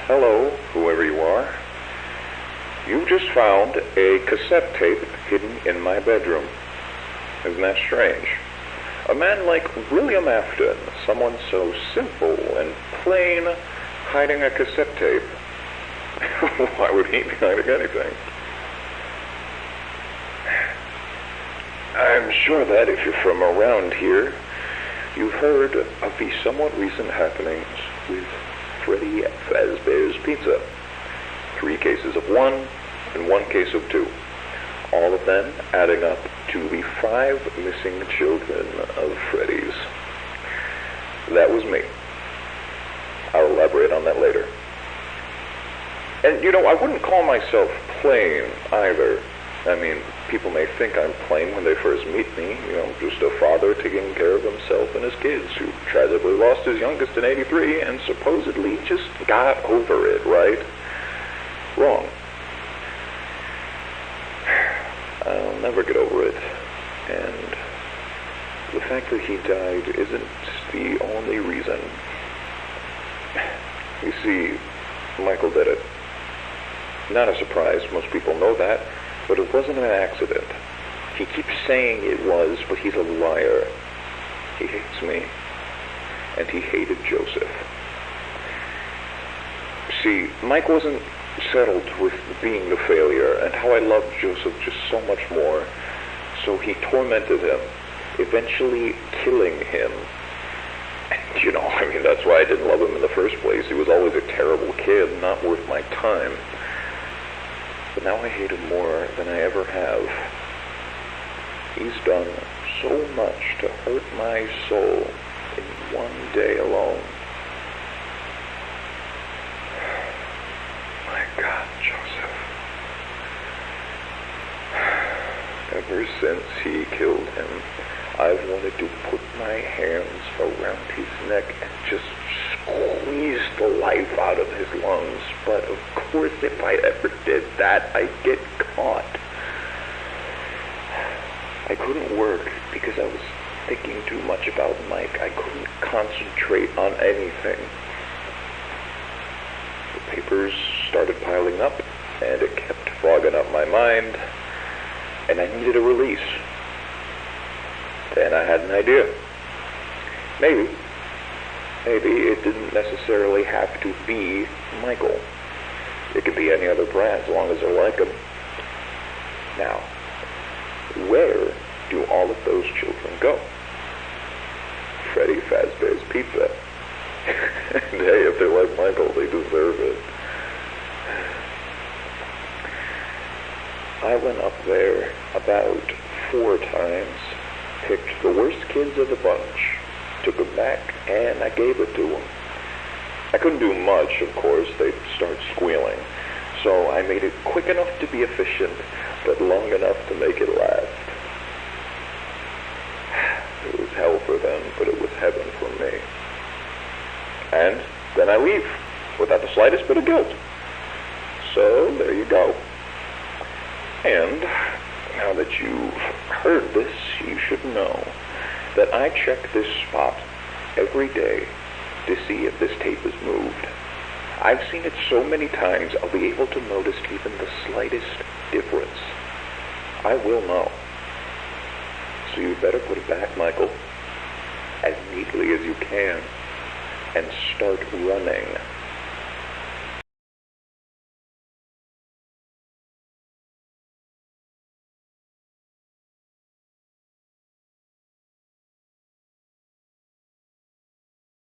Hello, whoever you are. You just found a cassette tape hidden in my bedroom. Isn't that strange? A man like William Afton, someone so simple and plain, hiding a cassette tape. Why would he be hiding anything? I'm sure that if you're from around here, you've heard of the somewhat recent happenings with Freddy Fazbear's Pizza. 3 cases of 1 and 1 case of 2. All of them adding up to the 5 missing children of Freddy's. That was me. I'll elaborate on that later. And, I wouldn't call myself plain either. I mean, people may think I'm plain when they first meet me, just a father taking care of himself and his kids who tragically lost his youngest in '83 and supposedly just got over it, right? Wrong. I'll never get over it. And the fact that he died isn't the only reason. You see, Michael did it. Not a surprise, most people know that. But it wasn't an accident. He keeps saying it was, but he's a liar. He hates me. And he hated Joseph. See, Mike wasn't settled with being the failure, and how I loved Joseph just so much more. So he tormented him, eventually killing him. And, that's why I didn't love him in the first place. He was always a terrible kid, not worth my time. But now I hate him more than I ever have. He's done so much to hurt my soul in one day alone. My God, Joseph. Ever since he killed him, I've wanted to put my hands around his neck and just squeeze the life out of his lungs. But of course, if I ever did that, I'd get caught. I couldn't work because I was thinking too much about Mike. I couldn't concentrate on anything. The papers started piling up, and it kept fogging up my mind, and I needed a release. Then I had an idea. Maybe it didn't necessarily have to be Michael. It could be any other brand as long as I like them. Now, where do all of those children go? Freddy Fazbear's Pizza. And hey, if they're like Michael, they deserve it. I went up there about 4 times, picked the worst kids of the bunch, took them back, and I gave it to them. I couldn't do much, of course. They'd start squealing. So I made it quick enough to be efficient, but long enough to make it last. It was hell for them, but it was heaven for me. And then I leave, without the slightest bit of guilt. So, there you go. And now that you've heard this, you should know that I check this spot every day to see if this tape is moved. I've seen it so many times, I'll be able to notice even the slightest difference. I will know. So you better put it back, Michael, as neatly as you can, and start running.